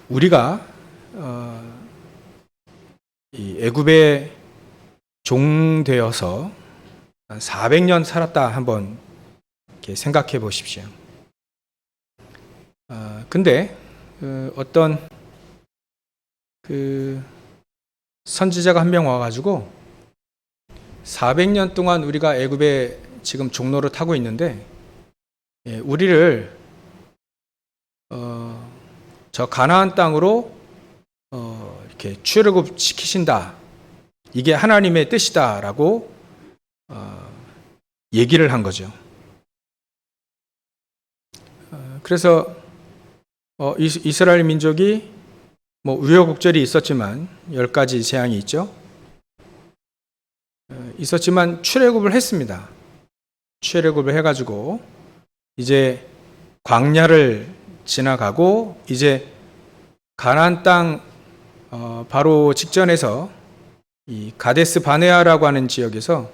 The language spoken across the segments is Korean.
우리가 이 애굽의 종 되어서 400년 살았다 한번 이렇게 생각해 보십시오. 근데 어떤 그 선지자가 한 명 와가지고 400년 동안 우리가 애굽의 지금 종로를 타고 있는데 우리를 저 가나안 땅으로 이렇게 출애굽 시키신다. 이게 하나님의 뜻이다라고 얘기를 한 거죠. 그래서 이스라엘 민족이 우여곡절이 있었지만 10가지 재앙이 있죠. 있었지만 출애굽을 했습니다. 출애굽을 해가지고 이제 광야를 지나가고 이제 가나안 땅 바로 직전에서 이 가데스 바네아라고 하는 지역에서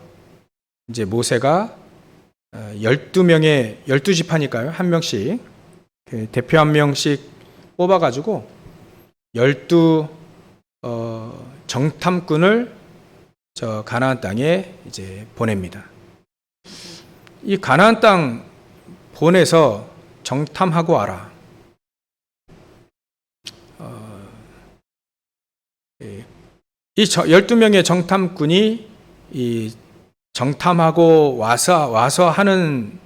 이제 모세가 12명의 12지파니까요. 한 명씩 대표 한 명씩 뽑아가지고 12 정탐꾼을 저 가나안 땅에 이제 보냅니다. 이 가나안 땅 보내서 정탐하고 와라. 이 12명의 정탐꾼이 이 정탐하고 와서 하는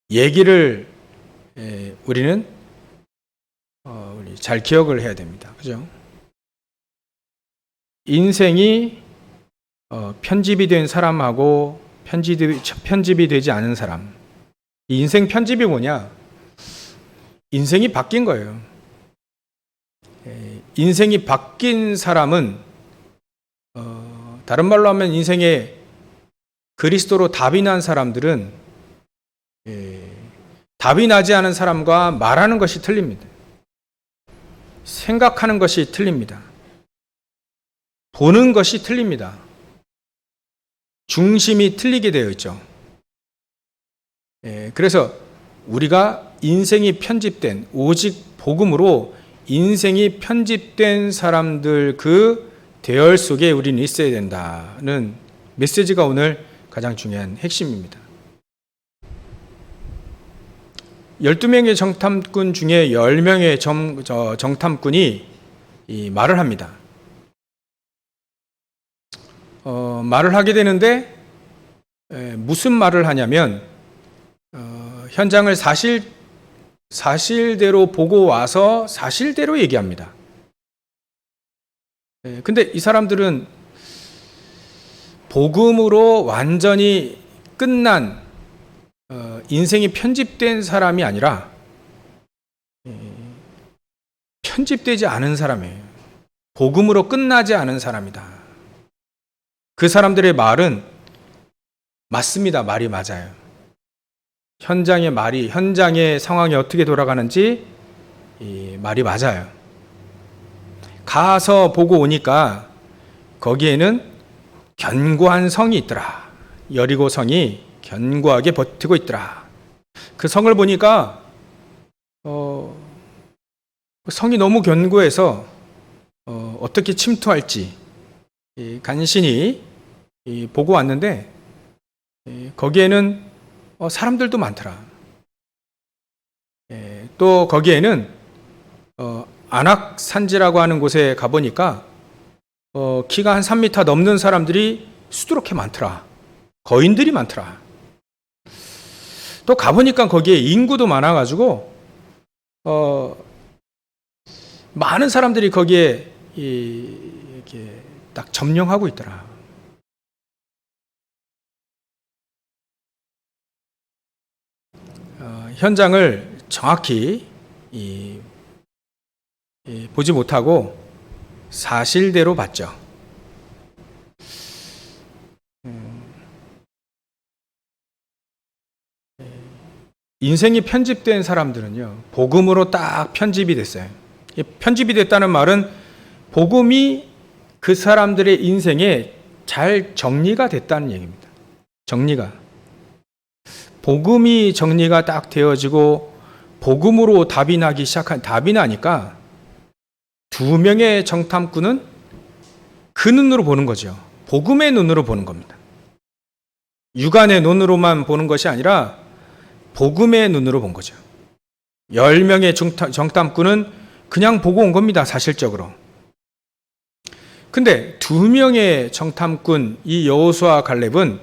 얘기를 우리는 우리 잘 기억을 해야 됩니다. 그죠? 인생이 편집이 된 사람하고 편집이 되지 않은 사람. 이 인생 편집이 뭐냐? 인생이 바뀐 거예요. 인생이 바뀐 사람은 다른 말로 하면 인생에 그리스도로 답이 난 사람들은 답이 나지 않은 사람과 말하는 것이 틀립니다. 생각하는 것이 틀립니다. 보는 것이 틀립니다. 중심이 틀리게 되어 있죠. 그래서 우리가 인생이 편집된 오직 복음으로 인생이 편집된 사람들 그 대열 속에 우리는 있어야 된다는 메시지가 오늘 가장 중요한 핵심입니다. 12명의 정탐꾼 중에 10명의 정탐꾼이 이 말을 합니다. 말을 하게 되는데 무슨 말을 하냐면 현장을 사실대로 보고 와서 사실대로 얘기합니다. 근데 이 사람들은 복음으로 완전히 끝난 인생이 편집된 사람이 아니라 편집되지 않은 사람이에요. 복음으로 끝나지 않은 사람이다. 그 사람들의 말은 맞습니다. 말이 맞아요. 현장의 상황이 어떻게 돌아가는지 이 말이 맞아요. 가서 보고 오니까 거기에는 견고한 성이 있더라. 여리고 성이 견고하게 버티고 있더라. 그 성을 보니까 성이 너무 견고해서 어떻게 침투할지 간신히 보고 왔는데 거기에는 사람들도 많더라. 또 거기에는 안악산지라고 하는 곳에 가보니까 키가 한 3m 넘는 사람들이 수두룩해 많더라. 거인들이 많더라. 또 가보니까 거기에 인구도 많아가지고 많은 사람들이 거기에 이렇게 딱 점령하고 있더라. 현장을 정확히 보지 못하고 사실대로 봤죠. 인생이 편집된 사람들은요, 복음으로 딱 편집이 됐어요. 편집이 됐다는 말은 복음이 그 사람들의 인생에 잘 정리가 됐다는 얘기입니다. 정리가. 복음이 정리가 딱 되어지고 복음으로 답이 나니까 두 명의 정탐꾼은 그 눈으로 보는 거죠. 복음의 눈으로 보는 겁니다. 육안의 눈으로만 보는 것이 아니라 복음의 눈으로 본 거죠. 10명의 정탐꾼은 그냥 보고 온 겁니다. 사실적으로. 근데 2명의 정탐꾼 이 여호수아와 갈렙은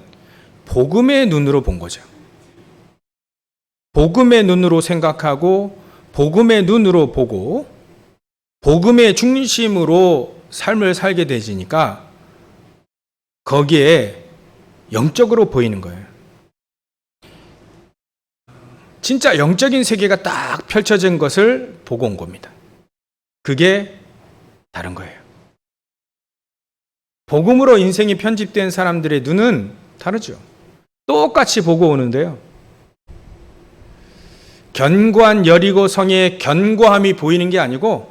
복음의 눈으로 본 거죠. 복음의 눈으로 생각하고 복음의 눈으로 보고 복음의 중심으로 삶을 살게 되지니까 거기에 영적으로 보이는 거예요. 진짜 영적인 세계가 딱 펼쳐진 것을 보고 온 겁니다. 그게 다른 거예요. 복음으로 인생이 편집된 사람들의 눈은 다르죠. 똑같이 보고 오는데요. 견고한 여리고 성의 견고함이 보이는 게 아니고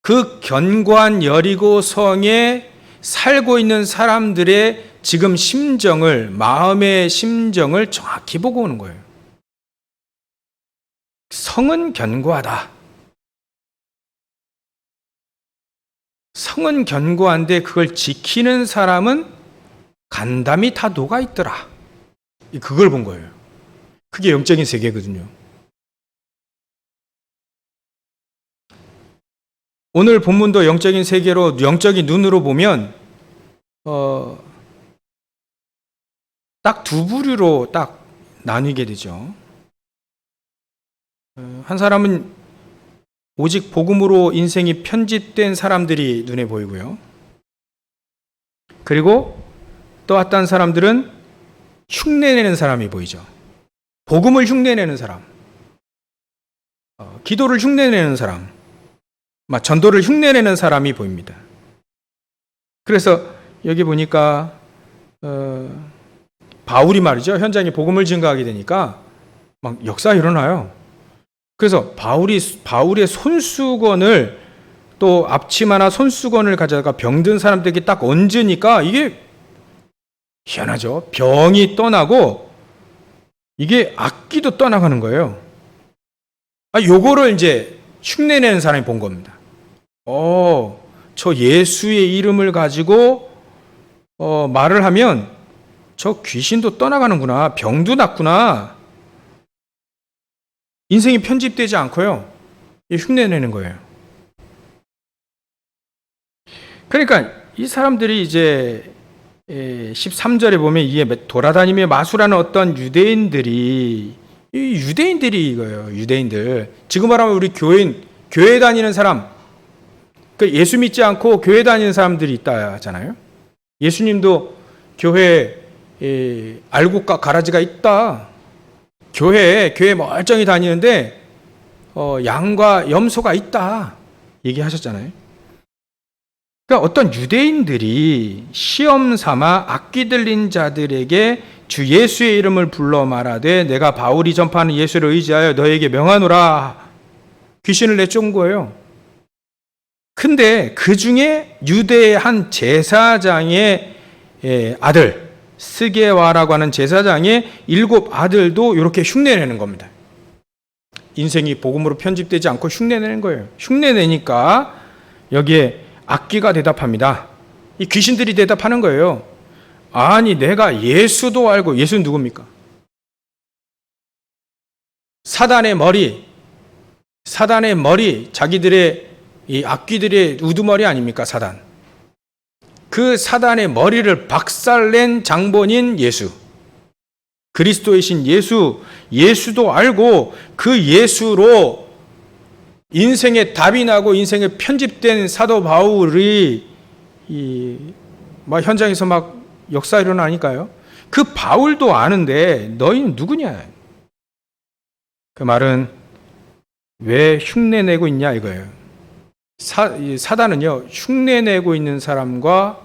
그 견고한 여리고 성에 살고 있는 사람들의 지금 심정을, 마음의 심정을 정확히 보고 오는 거예요. 성은 견고하다. 성은 견고한데 그걸 지키는 사람은 간담이 다 녹아있더라. 그걸 본 거예요. 그게 영적인 세계거든요. 오늘 본문도 영적인 세계로, 영적인 눈으로 보면 딱 두 부류로 딱 나뉘게 되죠. 한 사람은 오직 복음으로 인생이 편집된 사람들이 눈에 보이고요. 그리고 또 어떤 사람들은 흉내내는 사람이 보이죠. 복음을 흉내내는 사람, 기도를 흉내내는 사람, 전도를 흉내내는 사람이 보입니다. 그래서 여기 보니까 바울이 말이죠. 현장에 복음을 증거하게 되니까 막 역사가 일어나요. 그래서 바울의 손수건을 또 앞치마나 손수건을 가져다가 병든 사람들에게 딱 얹으니까 이게 희한하죠. 병이 떠나고 이게 악기도 떠나가는 거예요. 요거를 이제 흉내내는 사람이 본 겁니다. 저 예수의 이름을 가지고 말을 하면 저 귀신도 떠나가는구나. 병도 낫구나. 인생이 편집되지 않고요. 흉내내는 거예요. 그러니까 이 사람들이 이제 13절에 보면 이게 돌아다니며 마술하는 어떤 유대인들이 이거예요. 유대인들. 지금 말하면 우리 교회 다니는 사람, 예수 믿지 않고 교회 다니는 사람들이 있다 하잖아요. 예수님도 교회에 알곡과 가라지가 있다. 교회에 멀쩡히 다니는데 양과 염소가 있다 얘기하셨잖아요. 그러니까 어떤 유대인들이 시험 삼아 악기 들린 자들에게 주 예수의 이름을 불러 말하되 내가 바울이 전파하는 예수를 의지하여 너에게 명하노라 귀신을 내쫓은 거예요. 근데 그 중에 유대의 한 제사장의 아들 스게와라고 하는 제사장의 7 아들도 이렇게 흉내내는 겁니다. 인생이 복음으로 편집되지 않고 흉내내는 거예요. 흉내내니까 여기에 악기가 대답합니다. 이 귀신들이 대답하는 거예요. 아니 내가 예수도 알고, 예수는 누굽니까? 사단의 머리, 자기들의 이 악귀들의 우두머리 아닙니까? 사단. 그 사단의 머리를 박살낸 장본인 예수, 그리스도이신 예수도 알고 그 예수로 인생의 답이 나고 인생에 편집된 사도 바울이 현장에서 막 역사 일어나니까요. 그 바울도 아는데 너희는 누구냐? 그 말은 왜 흉내내고 있냐 이거예요. 사단은요, 흉내내고 있는 사람과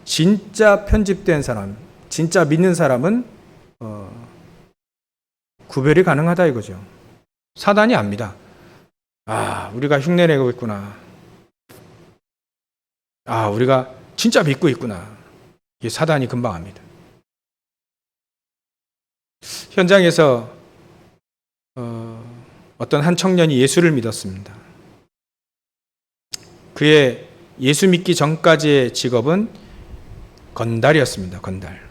진짜 편집된 사람, 진짜 믿는 사람은 구별이 가능하다 이거죠. 사단이 압니다. 우리가 흉내내고 있구나. 우리가 진짜 믿고 있구나. 이게 사단이 금방 압니다. 현장에서 어떤 한 청년이 예수를 믿었습니다. 그의 예수 믿기 전까지의 직업은 건달이었습니다. 건달.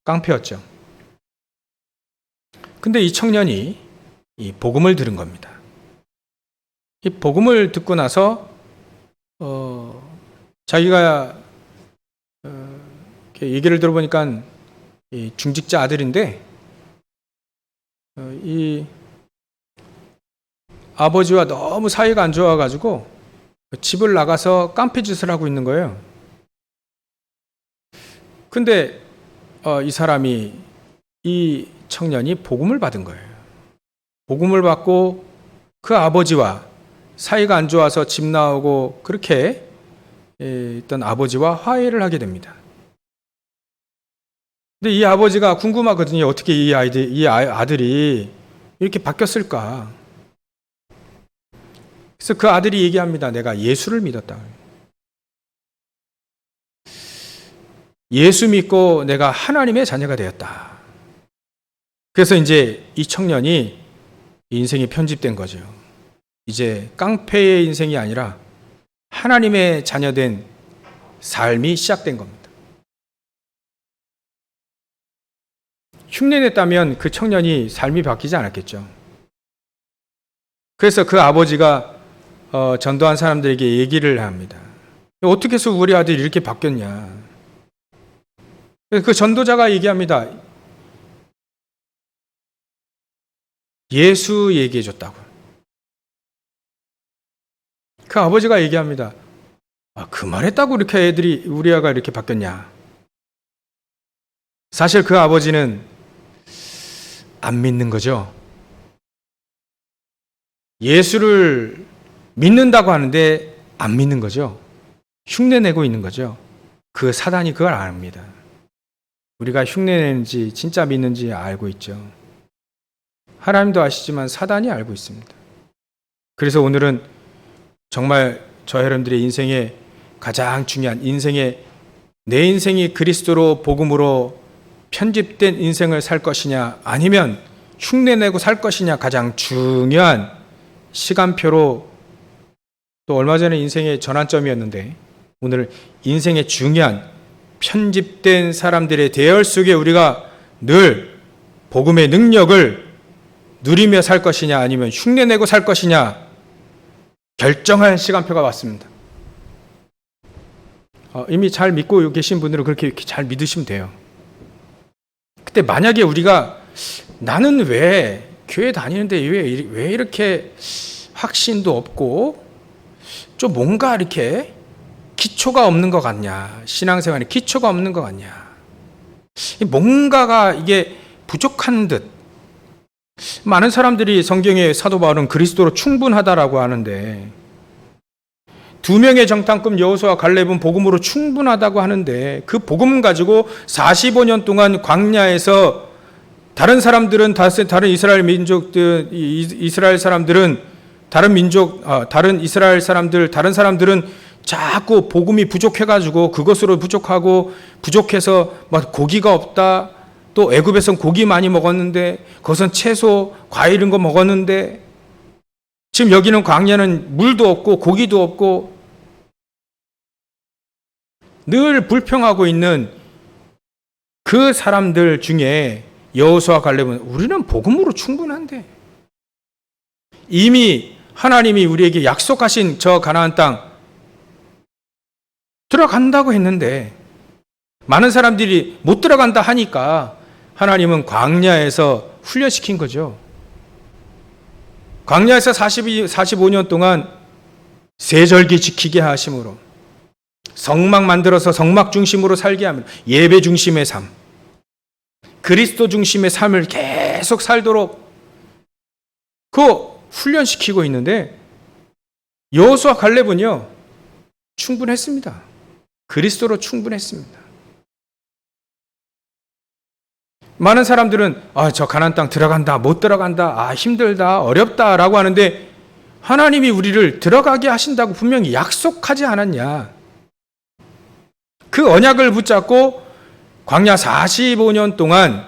깡패였죠. 근데 이 청년이 이 복음을 들은 겁니다. 이 복음을 듣고 나서 자기가 얘기를 들어보니까 이 중직자 아들인데 이 아버지와 너무 사이가 안 좋아가지고 집을 나가서 깡패 짓을 하고 있는 거예요. 근데 이 청년이 복음을 받은 거예요. 복음을 받고 그 아버지와 사이가 안 좋아서 집 나오고 그렇게 있던 아버지와 화해를 하게 됩니다. 근데 이 아버지가 궁금하거든요. 어떻게 이 아들이 이렇게 바뀌었을까? 그래서 그 아들이 얘기합니다. 내가 예수를 믿었다. 예수 믿고 내가 하나님의 자녀가 되었다. 그래서 이제 이 청년이 인생이 편집된 거죠. 이제 깡패의 인생이 아니라 하나님의 자녀된 삶이 시작된 겁니다. 흉내냈다면 그 청년이 삶이 바뀌지 않았겠죠. 그래서 그 아버지가 전도한 사람들에게 얘기를 합니다. 어떻게 해서 우리 아들이 이렇게 바뀌었냐. 그 전도자가 얘기합니다. 예수 얘기해 줬다고. 그 아버지가 얘기합니다. 그 말했다고 이렇게 우리 아가 이렇게 바뀌었냐. 사실 그 아버지는 안 믿는 거죠. 예수를 믿는다고 하는데 안 믿는 거죠. 흉내내고 있는 거죠. 그 사단이 그걸 압니다. 우리가 흉내내는지 진짜 믿는지 알고 있죠. 하나님도 아시지만 사단이 알고 있습니다. 그래서 오늘은 정말 저 여러분들의 인생에 가장 중요한 내 인생이 그리스도로 복음으로 편집된 인생을 살 것이냐 아니면 흉내내고 살 것이냐 가장 중요한 시간표로 또 얼마 전에 인생의 전환점이었는데 오늘 인생의 중요한 편집된 사람들의 대열 속에 우리가 늘 복음의 능력을 누리며 살 것이냐 아니면 흉내내고 살 것이냐 결정할 시간표가 왔습니다. 이미 잘 믿고 계신 분들은 그렇게 잘 믿으시면 돼요. 그때 만약에 우리가 나는 왜 교회 다니는데 왜 이렇게 확신도 없고 좀 뭔가 이렇게 기초가 없는 것 같냐. 신앙생활에 기초가 없는 것 같냐. 뭔가가 이게 부족한 듯. 많은 사람들이 성경에 사도 바울은 그리스도로 충분하다라고 하는데 2명의 정탐꾼 여호수아 갈렙은 복음으로 충분하다고 하는데 그 복음 가지고 45년 동안 광야에서 다른 사람들은 다른 이스라엘 민족들 이스라엘 사람들은 다른 이스라엘 사람들 다른 사람들은 자꾸 복음이 부족해가지고 그것으로 부족해서 막 고기가 없다. 또 애굽에선 고기 많이 먹었는데 그것은 채소, 과일 이런 거 먹었는데 지금 여기는 광야는 물도 없고 고기도 없고 늘 불평하고 있는 그 사람들 중에 여호수아 갈렙은 우리는 복음으로 충분한데 이미 하나님이 우리에게 약속하신 저 가나안 땅 들어간다고 했는데 많은 사람들이 못 들어간다 하니까 하나님은 광야에서 훈련시킨 거죠. 광야에서 45년 동안 세절기 지키게 하심으로 성막 만들어서 성막 중심으로 살게 하면 예배 중심의 삶, 그리스도 중심의 삶을 계속 살도록 그 훈련시키고 있는데 여호수아 갈렙은요 충분했습니다. 그리스도로 충분했습니다. 많은 사람들은 저 가나안 땅 들어간다, 못 들어간다, 힘들다, 어렵다라고 하는데 하나님이 우리를 들어가게 하신다고 분명히 약속하지 않았냐. 그 언약을 붙잡고 광야 45년 동안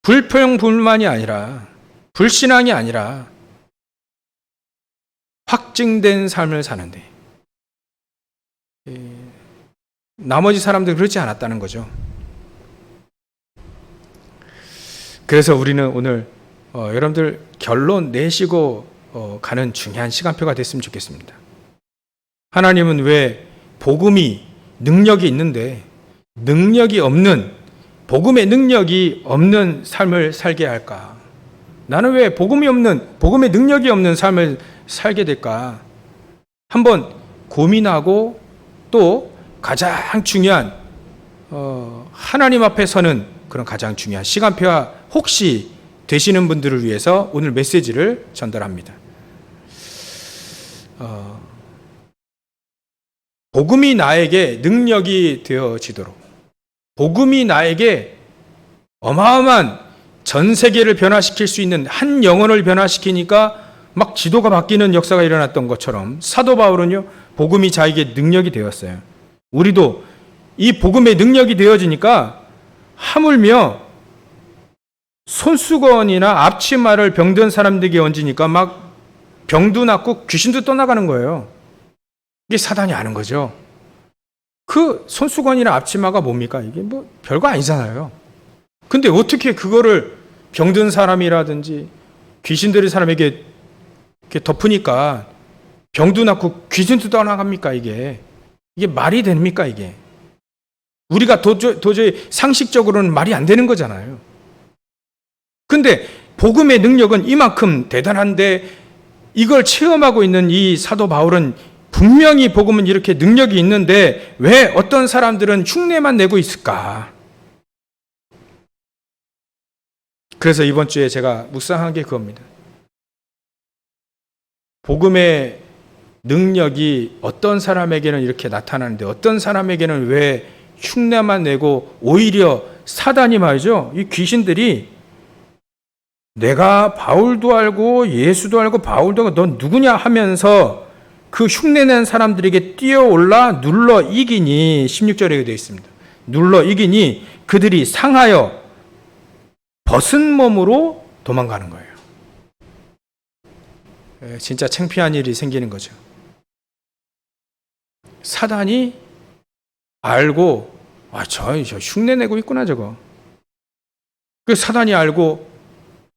불평불만이 아니라 불신앙이 아니라 확증된 삶을 사는데 나머지 사람들은 그렇지 않았다는 거죠. 그래서 우리는 오늘 여러분들 결론 내시고 가는 중요한 시간표가 됐으면 좋겠습니다. 하나님은 왜 복음이 능력이 있는데 복음의 능력이 없는 삶을 살게 할까? 나는 왜 복음의 능력이 없는 삶을 살게 될까? 한번 고민하고 또 가장 중요한 하나님 앞에 서는 그런 가장 중요한 시간표와 혹시 되시는 분들을 위해서 오늘 메시지를 전달합니다. 복음이 나에게 능력이 되어지도록, 복음이 나에게 어마어마한 전 세계를 변화시킬 수 있는 한 영혼을 변화시키니까 막 지도가 바뀌는 역사가 일어났던 것처럼 사도 바울은요, 복음이 자에게 능력이 되었어요. 우리도 이 복음의 능력이 되어지니까 하물며 손수건이나 앞치마를 병든 사람들에게 얹으니까 막 병도 낫고 귀신도 떠나가는 거예요. 이게 사단이 아는 거죠. 그 손수건이나 앞치마가 뭡니까? 이게 뭐 별거 아니잖아요. 근데 어떻게 그거를 병든 사람이라든지 귀신들의 사람에게 이렇게 덮으니까 병도 낫고 귀신도 떠나갑니까? 이게 말이 됩니까? 이게 우리가 도저히 상식적으로는 말이 안 되는 거잖아요. 근데 복음의 능력은 이만큼 대단한데 이걸 체험하고 있는 이 사도 바울은 분명히 복음은 이렇게 능력이 있는데 왜 어떤 사람들은 흉내만 내고 있을까? 그래서 이번 주에 제가 묵상한 게 그겁니다. 복음의 능력이 어떤 사람에게는 이렇게 나타나는데 어떤 사람에게는 왜 흉내만 내고 오히려 사단이 말이죠. 이 귀신들이 내가 바울도 알고 예수도 알고 바울도 알고 넌 누구냐 하면서 그 흉내낸 사람들에게 뛰어올라 눌러 이기니 16절에 되어 있습니다. 눌러 이기니 그들이 상하여 벗은 몸으로 도망가는 거예요. 진짜 창피한 일이 생기는 거죠. 사단이 알고 저 흉내내고 있구나 저거. 그 사단이 알고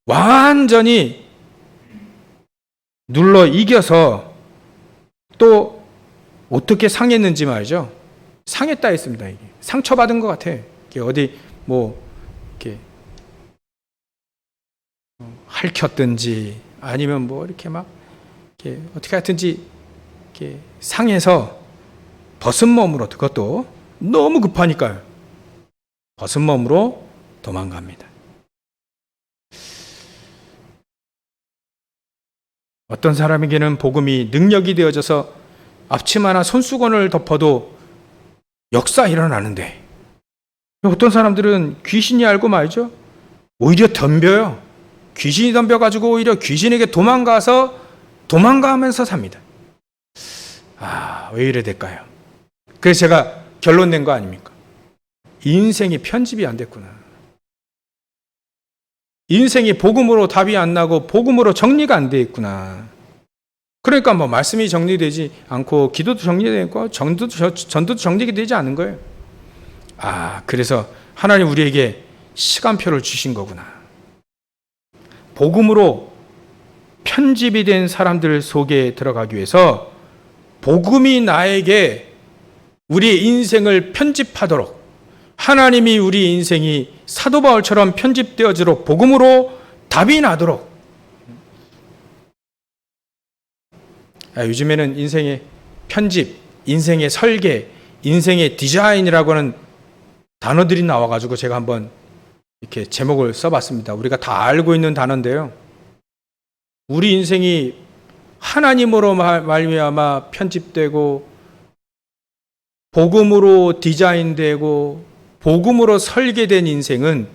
완전히 눌러 이겨서 또 어떻게 상했는지 말이죠. 상했다 했습니다. 이게 상처받은 것 같아. 이게 어디 이렇게 핥혔든지 아니면 이렇게 막 이렇게 어떻게 하든지 이렇게 상해서 벗은 몸으로, 그것도 너무 급하니까요. 벗은 몸으로 도망갑니다. 어떤 사람에게는 복음이 능력이 되어져서 앞치마나 손수건을 덮어도 역사 일어나는데 어떤 사람들은 귀신이 알고 말이죠. 오히려 덤벼요. 귀신이 덤벼가지고 오히려 귀신에게 도망가면서 삽니다. 왜 이래 될까요? 그래서 제가 결론 낸 거 아닙니까? 인생이 편집이 안 됐구나. 인생이 복음으로 답이 안 나고 복음으로 정리가 안 돼 있구나. 그러니까 말씀이 정리되지 않고 기도도 정리되고 전도도 정리되지 않은 거예요. 그래서 하나님 우리에게 시간표를 주신 거구나. 복음으로 편집이 된 사람들 속에 들어가기 위해서 복음이 나에게 우리의 인생을 편집하도록 하나님이 우리 인생이 사도 바울처럼 편집되어지도록 복음으로 답이 나도록. 요즘에는 인생의 편집, 인생의 설계, 인생의 디자인이라고 하는 단어들이 나와가지고 제가 한번 이렇게 제목을 써봤습니다. 우리가 다 알고 있는 단어인데요. 우리 인생이 하나님으로 말미암아 편집되고 복음으로 디자인되고 복음으로 설계된 인생은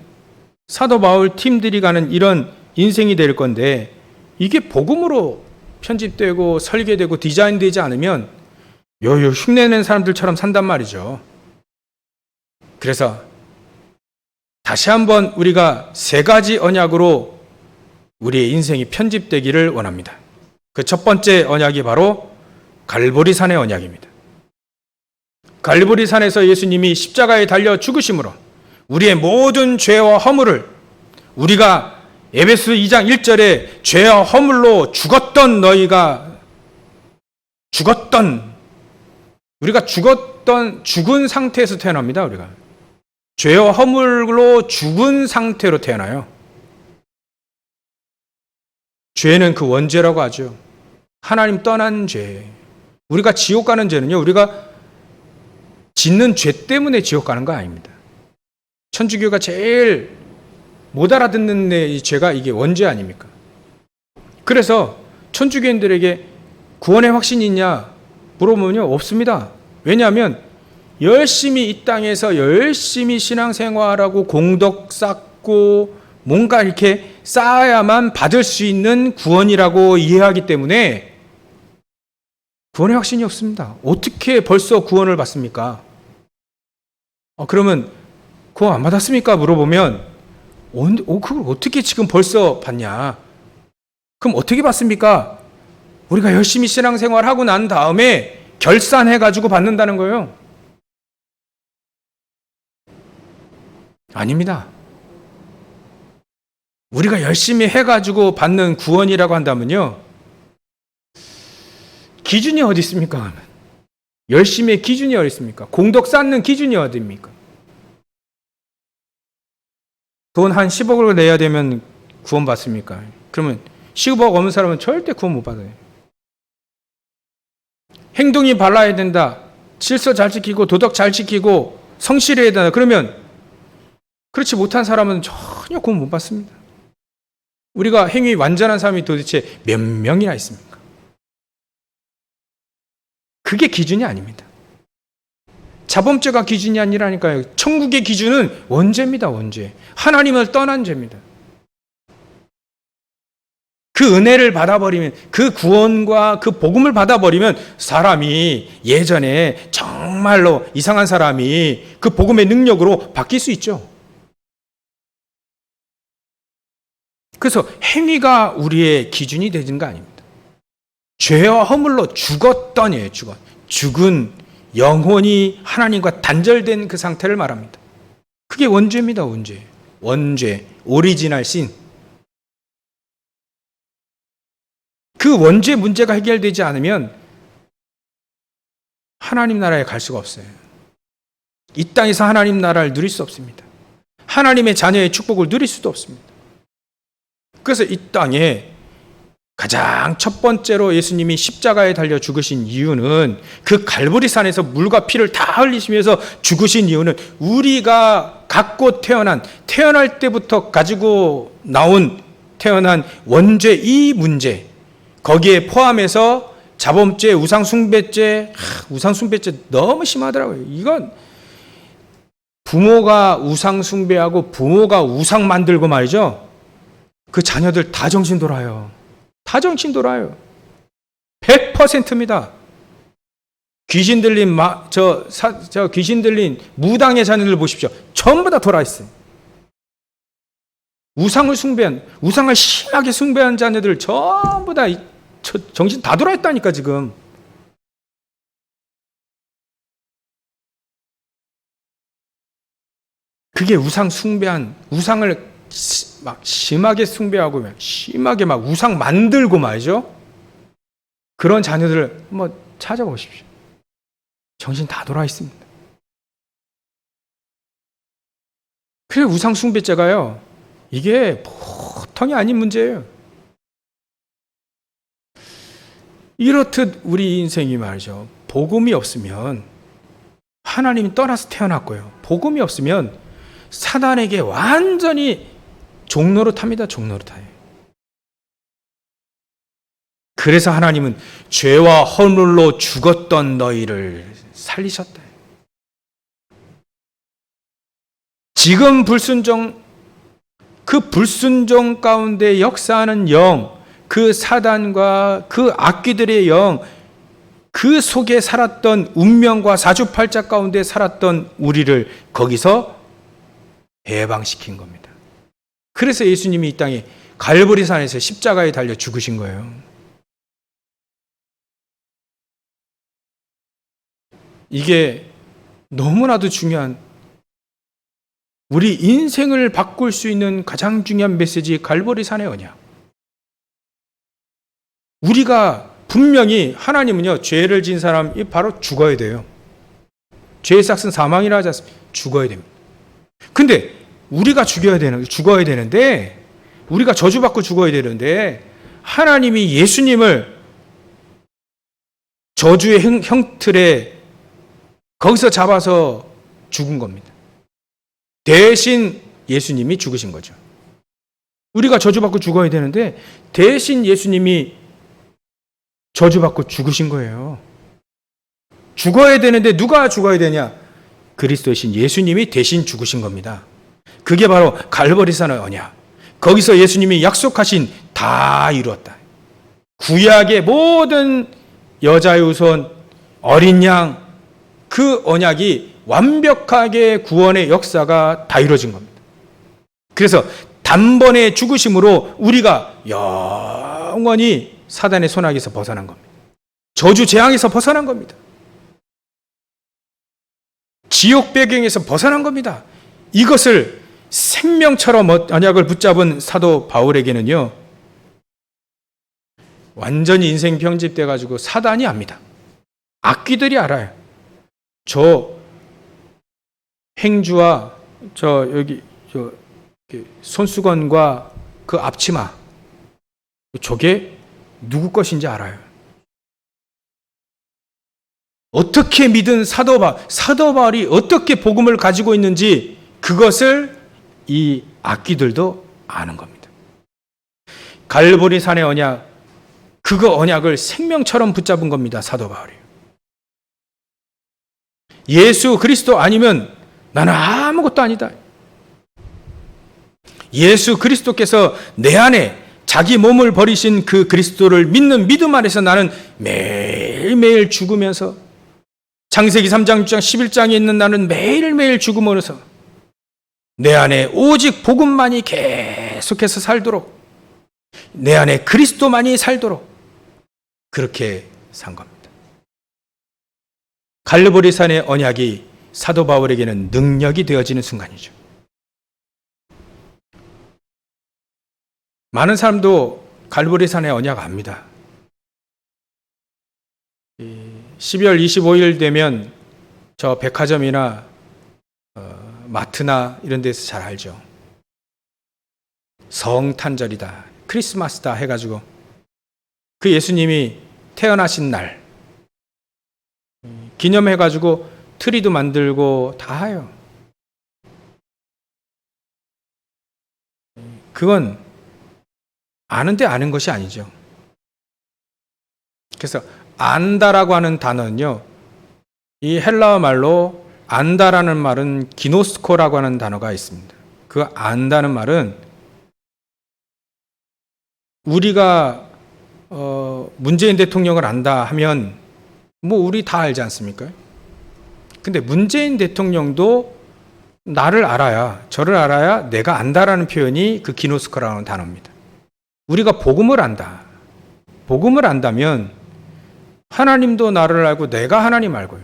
사도 바울 팀들이 가는 이런 인생이 될 건데 이게 복음으로 편집되고 설계되고 디자인되지 않으면 흉내낸 사람들처럼 산단 말이죠. 그래서 다시 한번 우리가 세 가지 언약으로 우리의 인생이 편집되기를 원합니다. 그 첫 번째 언약이 바로 갈보리산의 언약입니다. 갈보리산에서 예수님이 십자가에 달려 죽으심으로 우리의 모든 죄와 허물을, 우리가 에베소 2장 1절에 죄와 허물로 죽었던 우리가 죽은 상태에서 태어납니다. 우리가 죄와 허물로 죽은 상태로 태어나요. 죄는 그 원죄라고 하죠. 하나님 떠난 죄. 우리가 지옥 가는 죄는요, 우리가 짓는 죄 때문에 지옥 가는 거 아닙니다. 천주교가 제일 못 알아듣는 이 죄가 이게 원죄 아닙니까? 그래서 천주교인들에게 구원의 확신이 있냐 물어보면요, 없습니다. 왜냐하면 열심히 이 땅에서 열심히 신앙생활하고 공덕 쌓고 뭔가 이렇게 쌓아야만 받을 수 있는 구원이라고 이해하기 때문에 구원의 확신이 없습니다. 어떻게 벌써 구원을 받습니까? 그러면 구원 안 받았습니까? 물어보면 그걸 어떻게 지금 벌써 받냐? 그럼 어떻게 받습니까? 우리가 열심히 신앙생활하고 난 다음에 결산해가지고 받는다는 거예요. 아닙니다. 우리가 열심히 해가지고 받는 구원이라고 한다면요, 기준이 어디 있습니까? 열심히의 기준이 어디 있습니까? 공덕 쌓는 기준이 어디입니까? 돈 한 10억을 내야 되면 구원 받습니까? 그러면 10억 없는 사람은 절대 구원 못 받아요. 행동이 발라야 된다, 질서 잘 지키고 도덕 잘 지키고 성실해야 된다, 그러면 그렇지 못한 사람은 전혀 구원 못 받습니다. 우리가 행위 완전한 사람이 도대체 몇 명이나 있습니까? 그게 기준이 아닙니다. 자범죄가 기준이 아니라니까요. 천국의 기준은 원죄입니다. 원죄. 하나님을 떠난 죄입니다. 그 은혜를 받아버리면, 그 구원과 그 복음을 받아버리면 사람이 예전에 정말로 이상한 사람이 그 복음의 능력으로 바뀔 수 있죠. 그래서 행위가 우리의 기준이 되는 거 아닙니다. 죄와 허물로 죽었더니 죽은 영혼이 하나님과 단절된 그 상태를 말합니다. 그게 원죄입니다. 원죄, 오리지널 신. 그 원죄 문제가 해결되지 않으면 하나님 나라에 갈 수가 없어요. 이 땅에서 하나님 나라를 누릴 수 없습니다. 하나님의 자녀의 축복을 누릴 수도 없습니다. 그래서 이 땅에 가장 첫 번째로 예수님이 십자가에 달려 죽으신 이유는, 그 갈보리산에서 물과 피를 다 흘리시면서 죽으신 이유는 우리가 갖고 태어날 때부터 가지고 태어난 원죄, 이 문제, 거기에 포함해서 자범죄, 우상숭배죄 너무 심하더라고요. 이건 부모가 우상숭배하고 부모가 우상 만들고 말이죠, 그 자녀들 다 정신 돌아요. 100%입니다. 귀신 들린 귀신 들린 무당의 자녀들 보십시오. 전부 다 돌아 있어요. 우상을 심하게 숭배한 자녀들 전부 다 정신 다 돌아 있다니까 지금. 그게 우상을 막 심하게 숭배하고 심하게 막 우상 만들고 말이죠. 그런 자녀들을 한번 찾아보십시오. 정신 다 돌아 있습니다. 그래, 우상 숭배죄가요, 이게 보통이 아닌 문제예요. 이렇듯 우리 인생이 말이죠, 복음이 없으면, 하나님이 떠나서 태어났고요, 복음이 없으면 사단에게 완전히 종노릇합니다. 종노릇해요. 그래서 하나님은 죄와 허물로 죽었던 너희를 살리셨다. 지금 그 불순종 가운데 역사하는 영, 그 사단과 그 악귀들의 영, 그 속에 살았던 운명과 사주팔자 가운데 살았던 우리를 거기서 해방시킨 겁니다. 그래서 예수님이 이 땅에 갈보리산에서 십자가에 달려 죽으신 거예요. 이게 너무나도 중요한, 우리 인생을 바꿀 수 있는 가장 중요한 메시지, 갈보리산의 언약. 우리가 분명히, 하나님은요, 죄를 지은 사람이 바로 죽어야 돼요. 죄의 삭은 사망이라 하지 않습니까? 죽어야 됩니다. 근데 우리가 죽어야 되는데, 우리가 저주받고 죽어야 되는데, 하나님이 예수님을 저주의 형틀에 거기서 잡아서 죽은 겁니다. 대신 예수님이 죽으신 거죠. 우리가 저주받고 죽어야 되는데 대신 예수님이 저주받고 죽으신 거예요. 죽어야 되는데 누가 죽어야 되냐? 그리스도이신 예수님이 대신 죽으신 겁니다. 그게 바로 갈보리산의 언약. 거기서 예수님이 약속하신 다 이루었다. 구약의 모든 여자의 후손, 어린 양, 그 언약이 완벽하게 구원의 역사가 다 이루어진 겁니다. 그래서 단번에 죽으심으로 우리가 영원히 사단의 손아귀에서 벗어난 겁니다. 저주 재앙에서 벗어난 겁니다. 지옥 배경에서 벗어난 겁니다. 이것을 생명처럼 언약을 붙잡은 사도 바울에게는요, 완전히 인생 병집돼 가지고 사단이 압니다. 악귀들이 알아요. 저 행주와 여기 손수건과 그 앞치마, 저게 누구 것인지 알아요. 어떻게 믿은 사도 바울이 어떻게 복음을 가지고 있는지 그것을 이 악귀들도 아는 겁니다. 갈보리산의 언약, 그거 언약을 생명처럼 붙잡은 겁니다. 사도 바울이. 예수 그리스도 아니면 나는 아무것도 아니다. 예수 그리스도께서 내 안에 자기 몸을 버리신 그 그리스도를 믿는 믿음 안에서 나는 매일매일 죽으면서, 창세기 3장, 6장, 11장에 있는 나는 매일매일 죽으면서 내 안에 오직 복음만이 계속해서 살도록, 내 안에 그리스도만이 살도록 그렇게 산 겁니다. 갈보리산의 언약이 사도 바울에게는 능력이 되어지는 순간이죠. 많은 사람도 갈보리산의 언약 압니다. 12월 25일 되면 저 백화점이나 마트나 이런 데서 잘 알죠. 성탄절이다, 크리스마스다 해가지고 그 예수님이 태어나신 날 기념해가지고 트리도 만들고 다 해요. 그건 아는데 아는 것이 아니죠. 그래서 안다라고 하는 단어는요, 이 헬라어 말로 안다라는 말은 기노스코라고 하는 단어가 있습니다. 그 안다는 말은 우리가 문재인 대통령을 안다 하면 뭐 우리 다 알지 않습니까? 근데 문재인 대통령도 나를 알아야, 저를 알아야 내가 안다라는 표현이 그 기노스코라는 단어입니다. 우리가 복음을 안다. 복음을 안다면 하나님도 나를 알고 내가 하나님 알고요.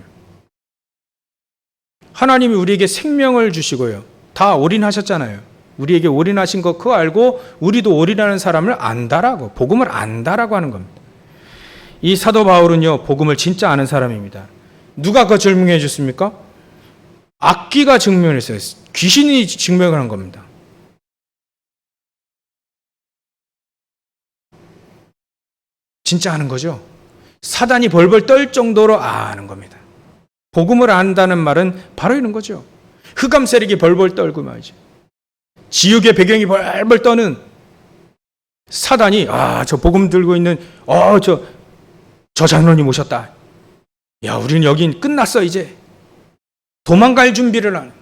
하나님이 우리에게 생명을 주시고요. 다 올인하셨잖아요. 우리에게 올인하신 거 그거 알고 우리도 올인하는 사람을 안다라고, 복음을 안다라고 하는 겁니다. 이 사도 바울은요, 복음을 진짜 아는 사람입니다. 누가 그 증명해 줬습니까? 악귀가 증명했어요. 귀신이 증명을 한 겁니다. 진짜 아는 거죠. 사단이 벌벌 떨 정도로 아는 겁니다. 복음을 안다는 말은 바로 이런 거죠. 흑암 세력이 벌벌 떨고 말이죠. 지옥의 배경이 벌벌 떠는 사단이, 저 복음 들고 있는 저 장로님 오셨다. 야, 우리는 여긴 끝났어 이제. 도망갈 준비를 하는.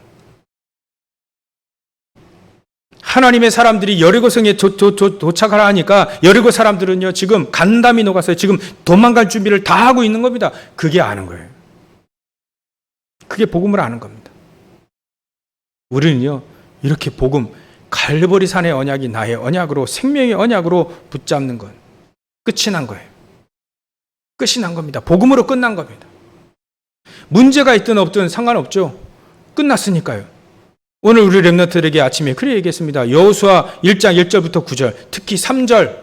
하나님의 사람들이 여리고성에 도착을 하니까 여리고 사람들은요, 지금 간담이 녹아서 지금 도망갈 준비를 다 하고 있는 겁니다. 그게 아는 거예요. 그게 복음을 아는 겁니다. 우리는요, 이렇게 복음, 갈보리산의 언약이 나의 언약으로, 생명의 언약으로 붙잡는 것, 끝이 난 거예요. 끝이 난 겁니다. 복음으로 끝난 겁니다. 문제가 있든 없든 상관없죠. 끝났으니까요. 오늘 우리 렘넌트들에게 아침에 그래 얘기했습니다. 여호수아 1장 1절부터 9절, 특히 3절.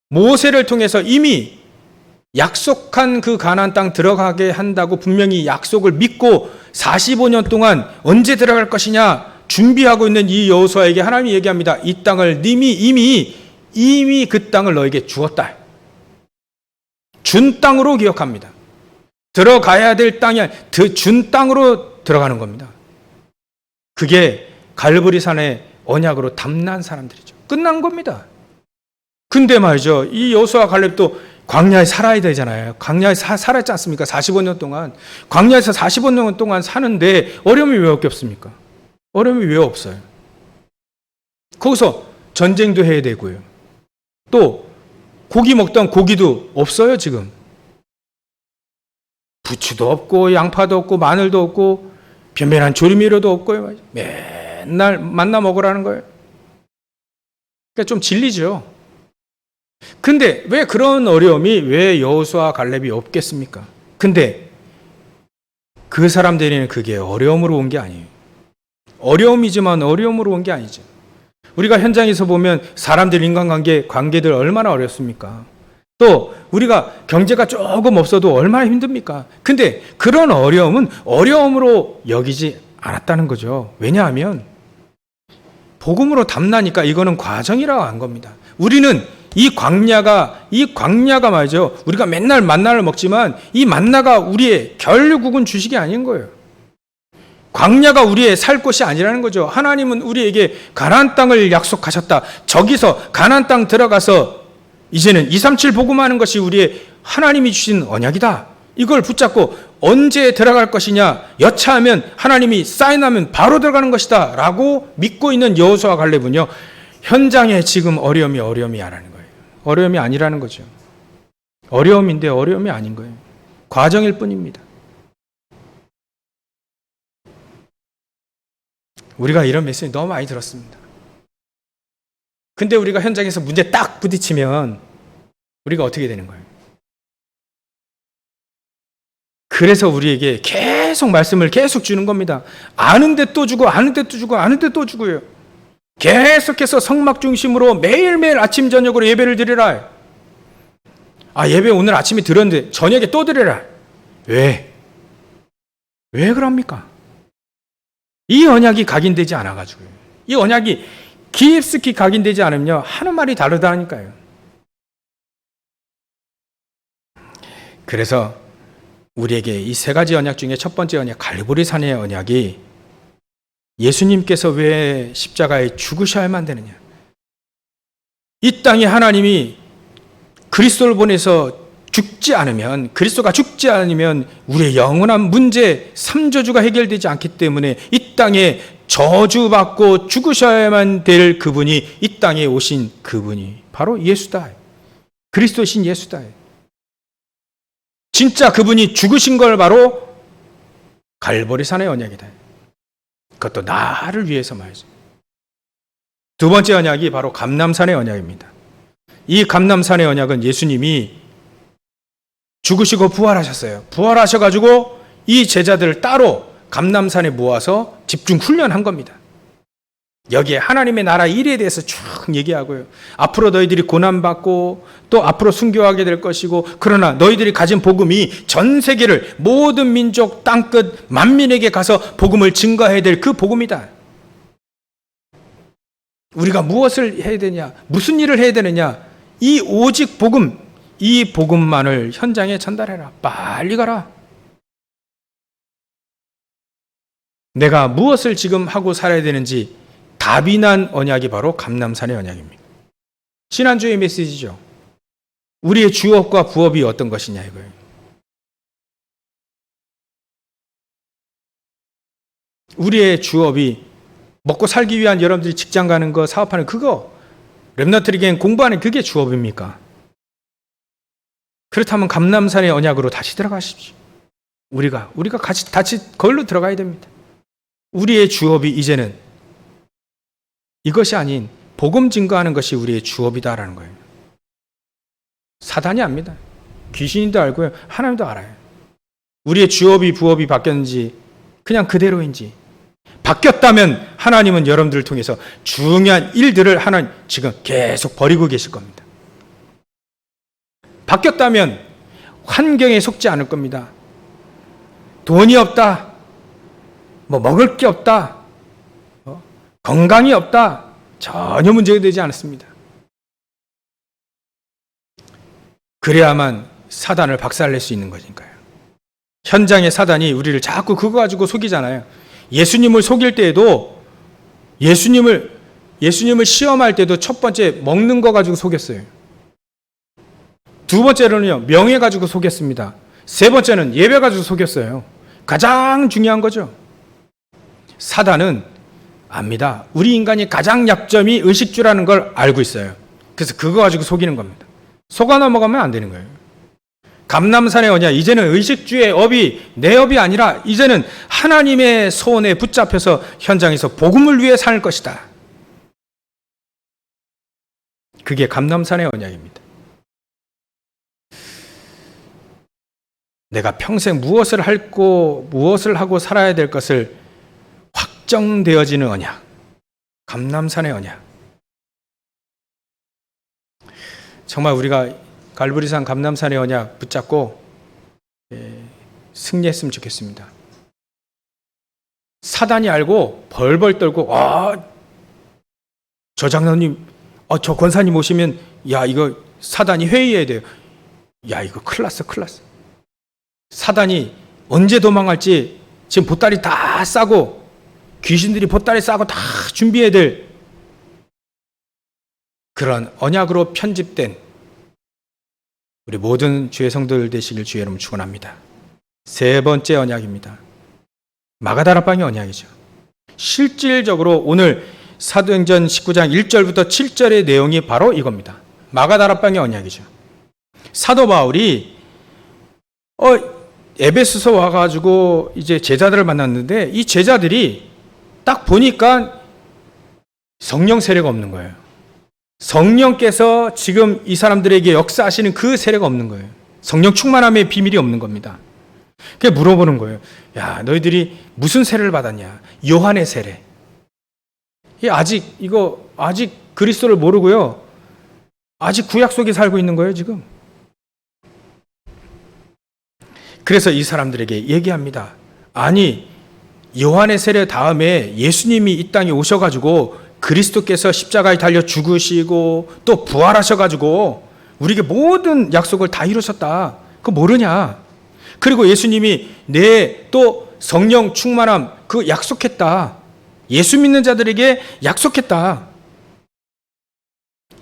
모세를 통해서 이미 약속한 그 가나안 땅 들어가게 한다고 분명히 약속을 믿고 45년 동안 언제 들어갈 것이냐 준비하고 있는 이 여호수아에게 하나님이 얘기합니다. 이 땅을 이미 그 땅을 너에게 주었다. 준 땅으로 기억합니다. 들어가야 될 땅이 준 땅으로 들어가는 겁니다. 그게 갈보리산의 언약으로 담난 사람들이죠. 끝난 겁니다. 근데 말이죠. 이 여호수아 갈렙도 광야에 살아야 되잖아요. 광야에 살았지 않습니까? 45년 동안. 광야에서 45년 동안 사는데 어려움이 왜 없겠습니까? 어려움이 왜 없어요? 거기서 전쟁도 해야 되고요. 또 고기 먹던 고기도 없어요, 지금. 부추도 없고 양파도 없고 마늘도 없고 변변한 조림미료도 없고요. 맨날 만나 먹으라는 거예요. 그러니까 좀 질리죠. 근데 왜 그런 어려움이 왜 여호수아 갈렙이 없겠습니까? 근데 그 사람들에게는 그게 어려움으로 온 게 아니에요. 어려움이지만 어려움으로 온 게 아니죠. 우리가 현장에서 보면 사람들 관계들 얼마나 어렵습니까? 또 우리가 경제가 조금 없어도 얼마나 힘듭니까? 근데 그런 어려움은 어려움으로 여기지 않았다는 거죠. 왜냐하면 복음으로 담나니까 이거는 과정이라고 한 겁니다. 우리는 이 광야가 말이죠. 우리가 맨날 만나를 먹지만 이 만나가 우리의 결국은 주식이 아닌 거예요. 광야가 우리의 살 곳이 아니라는 거죠. 하나님은 우리에게 가나안 땅을 약속하셨다. 저기서 가나안 땅 들어가서 이제는 237 복음하는 것이 우리의 하나님이 주신 언약이다. 이걸 붙잡고 언제 들어갈 것이냐 여차하면 하나님이 사인하면 바로 들어가는 것이다 라고 믿고 있는 여호수아 갈렙은요. 현장에 지금 어려움이 아니라는 거예요. 어려움이 아니라는 거죠. 어려움인데 어려움이 아닌 거예요. 과정일 뿐입니다. 우리가 이런 메시지 너무 많이 들었습니다. 근데 우리가 현장에서 문제 딱 부딪히면 우리가 어떻게 되는 거예요? 그래서 우리에게 계속 말씀을 계속 주는 겁니다. 아는데 또 주고 아는데 또 주고 아는데 또 주고요. 계속해서 성막 중심으로 매일매일 아침 저녁으로 예배를 드리라. 예배 오늘 아침에 드렸는데 저녁에 또 드리라. 왜 그럽니까? 이 언약이 각인되지 않아가지고요. 이 언약이 깊숙이 각인되지 않으면요 하는 말이 다르다니까요. 그래서 우리에게 이 세 가지 언약 중에 첫 번째 언약 갈보리산의 언약이 예수님께서 왜 십자가에 죽으셔야만 되느냐? 이 땅에 하나님이 그리스도를 보내서 그리스도가 죽지 않으면 우리의 영원한 문제 3저주가 해결되지 않기 때문에 이 땅에 저주받고 죽으셔야만 될 그분이 이 땅에 오신 그분이 바로 예수다. 그리스도신 예수다. 진짜 그분이 죽으신 걸 바로 갈보리산의 언약이다. 그것도 나를 위해서 말이죠. 두 번째 언약이 바로 감람산의 언약입니다. 이 감람산의 언약은 예수님이 죽으시고 부활하셨어요. 부활하셔가지고 이 제자들을 따로 감람산에 모아서 집중 훈련한 겁니다. 여기에 하나님의 나라 일에 대해서 쭉 얘기하고요. 앞으로 너희들이 고난받고 또 앞으로 순교하게 될 것이고 그러나 너희들이 가진 복음이 전 세계를 모든 민족 땅끝 만민에게 가서 복음을 증거해야 될 그 복음이다. 우리가 무엇을 해야 되냐? 무슨 일을 해야 되느냐? 이 오직 복음, 이 복음만을 현장에 전달해라. 빨리 가라. 내가 무엇을 지금 하고 살아야 되는지 답이 난 언약이 바로 감람산의 언약입니다. 지난주의 메시지죠. 우리의 주업과 부업이 어떤 것이냐 이거예요. 우리의 주업이 먹고 살기 위한 여러분들이 직장 가는 거, 사업하는 그거, 렘넌트에겐 공부하는 그게 주업입니까? 그렇다면 감람산의 언약으로 다시 들어가십시오. 우리가 같이 거기로 들어가야 됩니다. 우리의 주업이 이제는 이것이 아닌 복음 증거하는 것이 우리의 주업이다라는 거예요. 사단이 압니다. 귀신도 알고요. 하나님도 알아요. 우리의 주업이 부업이 바뀌었는지 그냥 그대로인지, 바뀌었다면 하나님은 여러분들을 통해서 중요한 일들을 하나님 지금 계속 벌이고 계실 겁니다. 바뀌었다면 환경에 속지 않을 겁니다. 돈이 없다, 먹을 게 없다, 건강이 없다, 전혀 문제가 되지 않았습니다. 그래야만 사단을 박살낼 수 있는 거니까요. 현장의 사단이 우리를 자꾸 그거 가지고 속이잖아요. 예수님을 속일 때에도 예수님을 시험할 때도 첫 번째 먹는 거 가지고 속였어요. 두 번째로는요, 명예 가지고 속였습니다. 세 번째는 예배 가지고 속였어요. 가장 중요한 거죠. 사단은 압니다. 우리 인간이 가장 약점이 의식주라는 걸 알고 있어요. 그래서 그거 가지고 속이는 겁니다. 속아 넘어가면 안 되는 거예요. 감람산의 언약, 이제는 의식주의 업이 내 업이 아니라 이제는 하나님의 손에 붙잡혀서 현장에서 복음을 위해 살 것이다. 그게 감람산의 언약입니다. 내가 평생 무엇을 하고 살아야 될 것을 확정되어지는 언약, 감람산의 언약. 정말 우리가 갈보리산 감람산의 언약 붙잡고 승리했으면 좋겠습니다. 사단이 알고 벌벌 떨고, 저 장로님, 저 권사님 오시면, 야, 이거 사단이 회의해야 돼요. 야, 이거 큰일 났어. 사단이 언제 도망갈지 지금 보따리 다 싸고, 귀신들이 보따리 싸고 다 준비해야 될 그런 언약으로 편집된 우리 모든 주의 성도들 되시길 주의 이름으로 축원합니다. 세 번째 언약입니다. 마가다락방의 언약이죠. 실질적으로 오늘 사도행전 19장 1절부터 7절의 내용이 바로 이겁니다. 마가다락방의 언약이죠. 사도 바울이 에베소서 와가지고 이제 제자들을 만났는데, 이 제자들이 딱 보니까 성령 세례가 없는 거예요. 성령께서 지금 이 사람들에게 역사하시는 그 세례가 없는 거예요. 성령 충만함의 비밀이 없는 겁니다. 그래서 물어보는 거예요. 야, 너희들이 무슨 세례를 받았냐? 요한의 세례. 아직 그리스도를 모르고요. 아직 구약 속에 살고 있는 거예요, 지금. 그래서 이 사람들에게 얘기합니다. 아니, 요한의 세례 다음에 예수님이 이 땅에 오셔가지고 그리스도께서 십자가에 달려 죽으시고 또 부활하셔가지고 우리에게 모든 약속을 다 이루셨다. 그거 모르냐? 그리고 예수님이 내 또 성령 충만함 그 약속했다. 예수 믿는 자들에게 약속했다.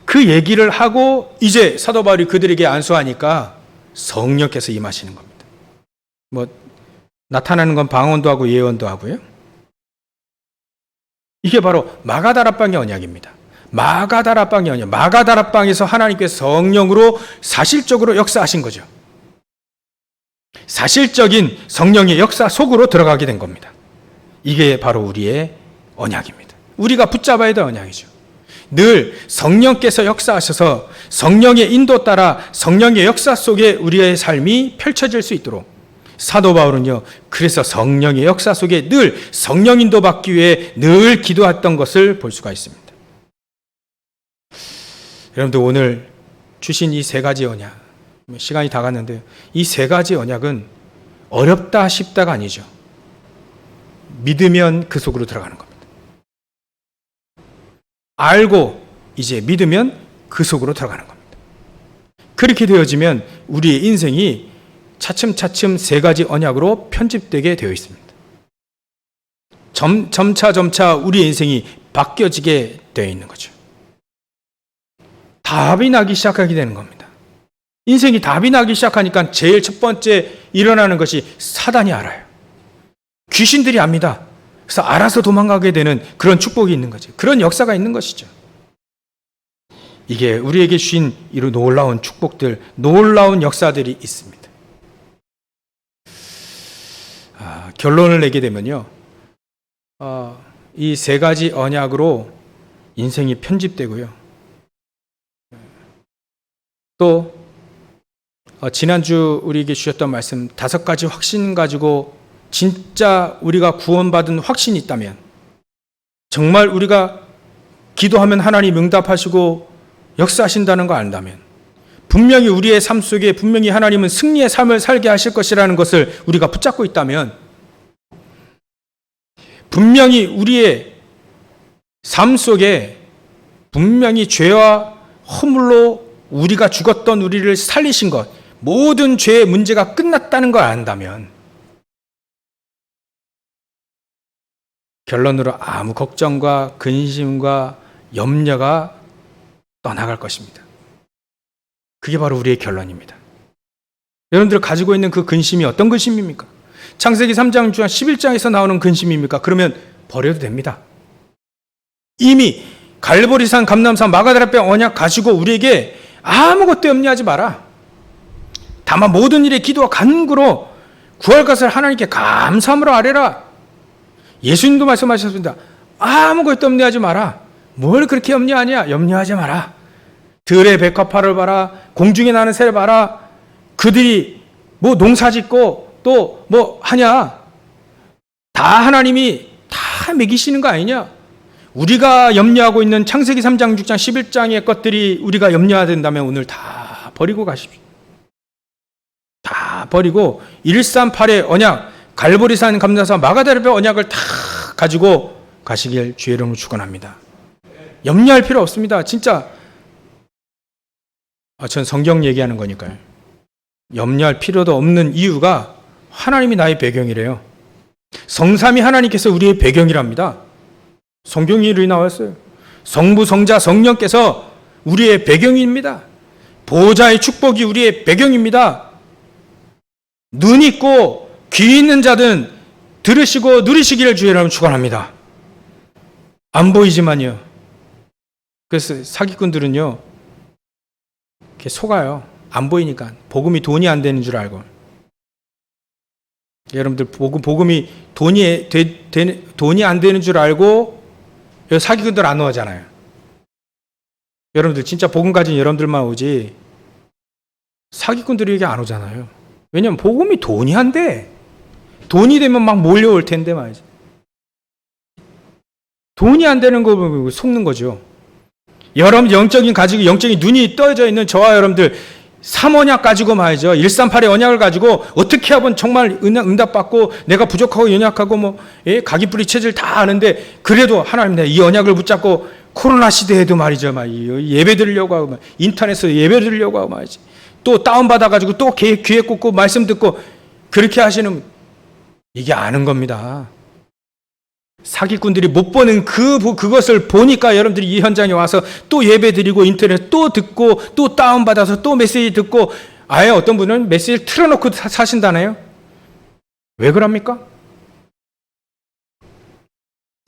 그 얘기를 하고 이제 사도 바울이 그들에게 안수하니까 성령께서 임하시는 겁니다. 나타나는 건 방언도 하고 예언도 하고요. 이게 바로 마가다락방의 언약입니다. 마가다락방의 언약. 마가다락방에서 하나님께서 성령으로 사실적으로 역사하신 거죠. 사실적인 성령의 역사 속으로 들어가게 된 겁니다. 이게 바로 우리의 언약입니다. 우리가 붙잡아야 될 언약이죠. 늘 성령께서 역사하셔서 성령의 인도 따라 성령의 역사 속에 우리의 삶이 펼쳐질 수 있도록, 사도 바울은요, 그래서 성령의 역사 속에 늘 성령 인도 받기 위해 늘 기도했던 것을 볼 수가 있습니다. 여러분들 오늘 주신 이 세 가지 언약, 시간이 다 갔는데 이 세 가지 언약은 어렵다 쉽다가 아니죠. 믿으면 그 속으로 들어가는 겁니다. 알고 이제 믿으면 그 속으로 들어가는 겁니다. 그렇게 되어지면 우리의 인생이 차츰차츰 세 가지 언약으로 편집되게 되어 있습니다. 점차 우리의 인생이 바뀌어지게 되어 있는 거죠. 답이 나기 시작하게 되는 겁니다. 인생이 답이 나기 시작하니까 제일 첫 번째 일어나는 것이 사단이 알아요. 귀신들이 압니다. 그래서 알아서 도망가게 되는 그런 축복이 있는 거죠. 그런 역사가 있는 것이죠. 이게 우리에게 주신 이런 놀라운 축복들, 놀라운 역사들이 있습니다. 결론을 내게 되면요, 이 세 가지 언약으로 인생이 편집되고요, 또 지난주 우리에게 주셨던 말씀 5가지 확신 가지고 진짜 우리가 구원받은 확신이 있다면, 정말 우리가 기도하면 하나님 응답하시고 역사하신다는 거 안다면, 분명히 우리의 삶 속에 분명히 하나님은 승리의 삶을 살게 하실 것이라는 것을 우리가 붙잡고 있다면, 분명히 우리의 삶 속에 분명히 죄와 허물로 우리가 죽었던 우리를 살리신 것, 모든 죄의 문제가 끝났다는 걸 안다면 결론으로 아무 걱정과 근심과 염려가 떠나갈 것입니다. 그게 바로 우리의 결론입니다. 여러분들 가지고 있는 그 근심이 어떤 근심입니까? 창세기 3장 중 11장에서 나오는 근심입니까? 그러면 버려도 됩니다. 이미 갈보리산, 감람산, 마가다라뼈 언약 가지고 우리에게 아무것도 염려하지 마라. 다만 모든 일에 기도와 간구로 구할 것을 하나님께 감사함으로 아뢰라. 예수님도 말씀하셨습니다. 아무것도 염려하지 마라. 뭘 그렇게 염려하냐? 염려하지 마라. 들의 백합화를 봐라. 공중에 나는 새를 봐라. 그들이 뭐 농사 짓고 또 뭐 하냐? 다 하나님이 다 먹이시는 거 아니냐? 우리가 염려하고 있는 창세기 3장, 6장, 11장의 것들이 우리가 염려해야 된다면 오늘 다 버리고 가십시오. 다 버리고 138의 언약, 갈보리산, 감람산, 마가다라뼈 언약을 다 가지고 가시길 주의 이름으로 축원합니다. 염려할 필요 없습니다. 진짜 전 성경 얘기하는 거니까요. 염려할 필요도 없는 이유가 하나님이 나의 배경이래요. 성삼위 하나님께서 우리의 배경이랍니다. 성경이 이렇게 나왔어요. 성부, 성자, 성령께서 우리의 배경입니다. 보호자의 축복이 우리의 배경입니다. 눈 있고 귀 있는 자든 들으시고 누리시기를 주의 이름으로 축원합니다. 안 보이지만요. 그래서 사기꾼들은요, 이렇게 속아요. 안 보이니까. 복음이 돈이 안 되는 줄 알고. 여러분들 복음이 돈이 안 되는 줄 알고 사기꾼들 안 오잖아요. 여러분들 진짜 복음 가진 여러분들만 오지 사기꾼들이 여기 안 오잖아요. 왜냐면 복음이 돈이 안 돼. 돈이 되면 막 몰려올 텐데 말이지. 돈이 안 되는 거 보면 속는 거죠. 여러분 영적인 눈이 떠져 있는 저와 여러분들 3언약 가지고 말이죠. 138의 언약을 가지고 어떻게 하면 정말 응답받고 내가 부족하고 연약하고 가기뿌리 체질 다 아는데 그래도 하나님 내가 이 언약을 붙잡고 코로나 시대에도 말이죠. 예배 드리려고 하고 인터넷에서 예배 드리려고 하고 말이지. 또 다운받아 가지고 또 귀에 꽂고 말씀 듣고 그렇게 하시는 이게 아는 겁니다. 사기꾼들이 못 보는 그것을 보니까 여러분들이 이 현장에 와서 또 예배 드리고 인터넷 또 듣고 또 다운받아서 또 메시지 듣고 아예 어떤 분은 메시지를 틀어놓고 사신다네요. 왜 그럽니까?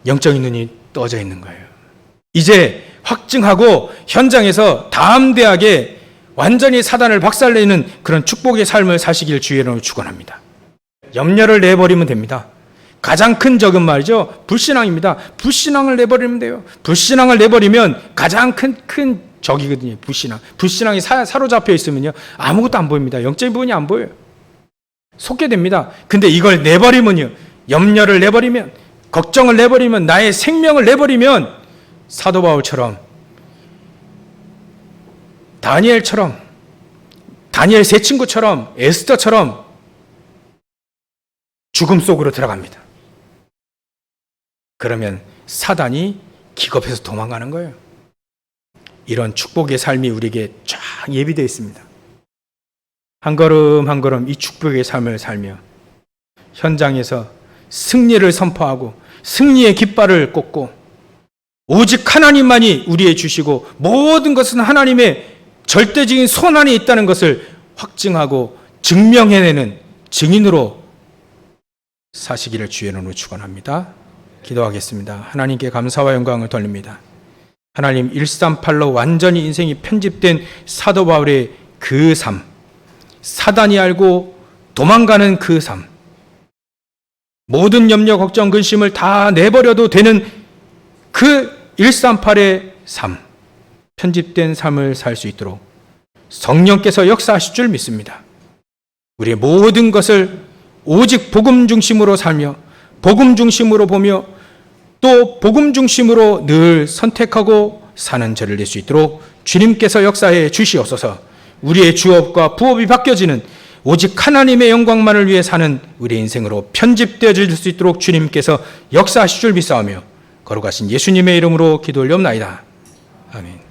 영적인 눈이 떠져 있는 거예요. 이제 확증하고 현장에서 담대하게 완전히 사단을 박살내는 그런 축복의 삶을 사시길 주의 이름으로 축원합니다. 염려를 내버리면 됩니다. 가장 큰 적은 말이죠. 불신앙입니다. 불신앙을 내버리면 돼요. 불신앙을 내버리면 가장 큰 적이거든요. 불신앙이 사로잡혀 있으면요. 아무것도 안 보입니다. 영적인 부분이 안 보여요. 속게 됩니다. 근데 이걸 내버리면요. 염려를 내버리면, 걱정을 내버리면, 나의 생명을 내버리면 사도 바울처럼 다니엘처럼 다니엘 세 친구처럼 에스더처럼 죽음 속으로 들어갑니다. 그러면 사단이 기겁해서 도망가는 거예요. 이런 축복의 삶이 우리에게 쫙 예비되어 있습니다. 한 걸음 한 걸음 이 축복의 삶을 살며 현장에서 승리를 선포하고 승리의 깃발을 꽂고 오직 하나님만이 우리의 주시고 모든 것은 하나님의 절대적인 손 안에 있다는 것을 확증하고 증명해내는 증인으로 사시기를 주의 이름으로 축원합니다. 기도하겠습니다. 하나님께 감사와 영광을 돌립니다. 하나님 138로 완전히 인생이 편집된 사도 바울의 그 삶, 사단이 알고 도망가는 그 삶, 모든 염려, 걱정, 근심을 다 내버려도 되는 그 138의 삶, 편집된 삶을 살 수 있도록 성령께서 역사하실 줄 믿습니다. 우리의 모든 것을 오직 복음 중심으로 살며 복음 중심으로 보며 또 복음 중심으로 늘 선택하고 사는 저를 낼 수 있도록 주님께서 역사해 주시옵소서. 우리의 주업과 부업이 바뀌어지는 오직 하나님의 영광만을 위해 사는 우리의 인생으로 편집되어질 수 있도록 주님께서 역사하실 줄 믿사오며 거룩하신 예수님의 이름으로 기도 올려옵나이다. 아멘.